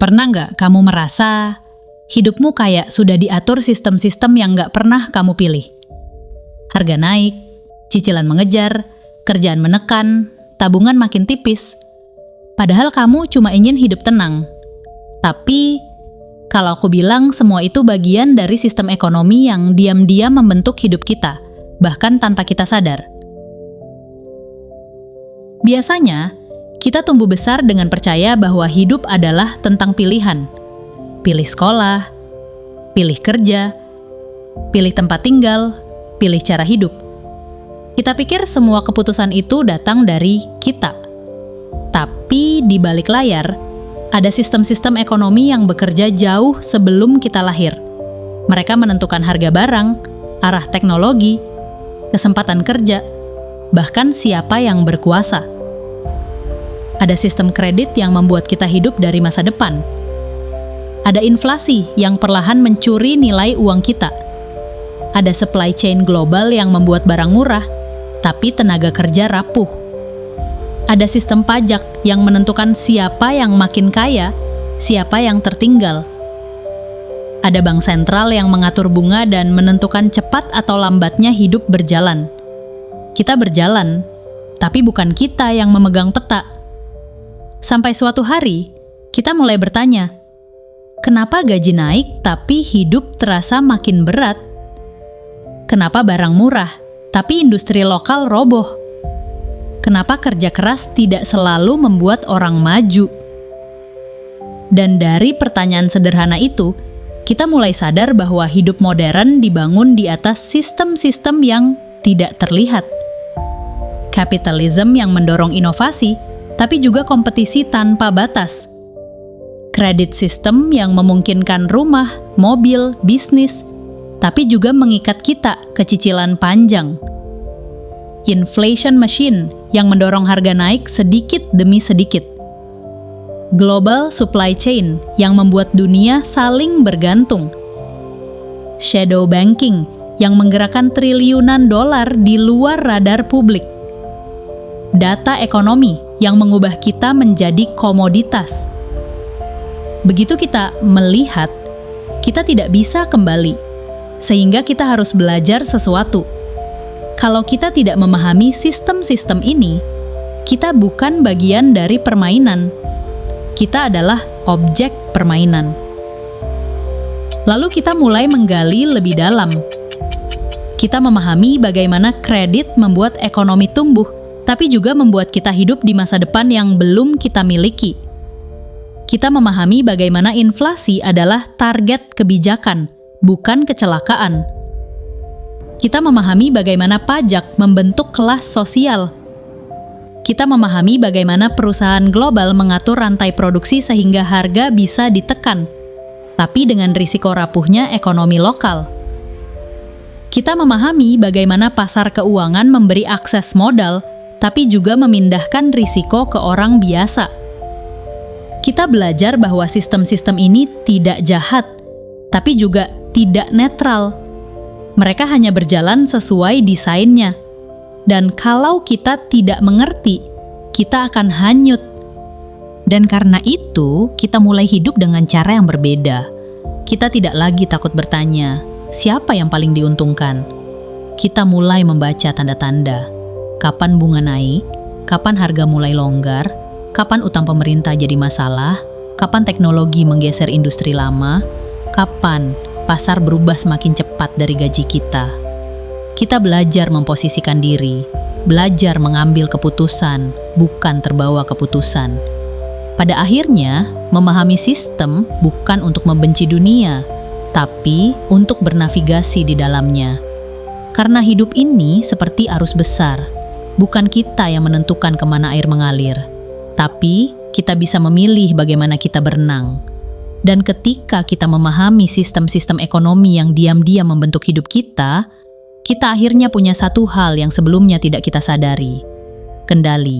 Pernah nggak kamu merasa hidupmu kayak sudah diatur sistem-sistem yang nggak pernah kamu pilih? Harga naik, cicilan mengejar, kerjaan menekan, tabungan makin tipis. Padahal kamu cuma ingin hidup tenang. Tapi, kalau aku bilang semua itu bagian dari sistem ekonomi yang diam-diam membentuk hidup kita, bahkan tanpa kita sadar. Biasanya, kita tumbuh besar dengan percaya bahwa hidup adalah tentang pilihan. Pilih sekolah, pilih kerja, pilih tempat tinggal, pilih cara hidup. Kita pikir semua keputusan itu datang dari kita. Tapi di balik layar, ada sistem-sistem ekonomi yang bekerja jauh sebelum kita lahir. Mereka menentukan harga barang, arah teknologi, kesempatan kerja, bahkan siapa yang berkuasa. Ada sistem kredit yang membuat kita hidup dari masa depan. Ada inflasi yang perlahan mencuri nilai uang kita. Ada supply chain global yang membuat barang murah, tapi tenaga kerja rapuh. Ada sistem pajak yang menentukan siapa yang makin kaya, siapa yang tertinggal. Ada bank sentral yang mengatur bunga dan menentukan cepat atau lambatnya hidup berjalan. Kita berjalan, tapi bukan kita yang memegang peta. Sampai suatu hari, kita mulai bertanya, kenapa gaji naik tapi hidup terasa makin berat? Kenapa barang murah, tapi industri lokal roboh? Kenapa kerja keras tidak selalu membuat orang maju? Dan dari pertanyaan sederhana itu, kita mulai sadar bahwa hidup modern dibangun di atas sistem-sistem yang tidak terlihat. Kapitalisme yang mendorong inovasi, tapi juga kompetisi tanpa batas. Kredit sistem yang memungkinkan rumah, mobil, bisnis, tapi juga mengikat kita ke cicilan panjang. Inflation machine yang mendorong harga naik sedikit demi sedikit. Global supply chain yang membuat dunia saling bergantung. Shadow banking yang menggerakkan triliunan dolar di luar radar publik. Data ekonomi yang mengubah kita menjadi komoditas. Begitu kita melihat, kita tidak bisa kembali, sehingga kita harus belajar sesuatu. Kalau kita tidak memahami sistem-sistem ini, kita bukan bagian dari permainan. Kita adalah objek permainan. Lalu kita mulai menggali lebih dalam. Kita memahami bagaimana kredit membuat ekonomi tumbuh, tapi juga membuat kita hidup di masa depan yang belum kita miliki. Kita memahami bagaimana inflasi adalah target kebijakan, bukan kecelakaan. Kita memahami bagaimana pajak membentuk kelas sosial. Kita memahami bagaimana perusahaan global mengatur rantai produksi sehingga harga bisa ditekan, tapi dengan risiko rapuhnya ekonomi lokal. Kita memahami bagaimana pasar keuangan memberi akses modal, tapi juga memindahkan risiko ke orang biasa. Kita belajar bahwa sistem-sistem ini tidak jahat, tapi juga tidak netral. Mereka hanya berjalan sesuai desainnya. Dan kalau kita tidak mengerti, kita akan hanyut. Dan karena itu, kita mulai hidup dengan cara yang berbeda. Kita tidak lagi takut bertanya, siapa yang paling diuntungkan? Kita mulai membaca tanda-tanda. Kapan bunga naik, kapan harga mulai longgar, kapan utang pemerintah jadi masalah, kapan teknologi menggeser industri lama, kapan pasar berubah semakin cepat dari gaji kita. Kita belajar memposisikan diri, belajar mengambil keputusan, bukan terbawa keputusan. Pada akhirnya, memahami sistem bukan untuk membenci dunia, tapi untuk bernavigasi di dalamnya. Karena hidup ini seperti arus besar. Bukan kita yang menentukan kemana air mengalir, tapi kita bisa memilih bagaimana kita berenang. Dan ketika kita memahami sistem-sistem ekonomi yang diam-diam membentuk hidup kita akhirnya punya satu hal yang sebelumnya tidak kita sadari: kendali.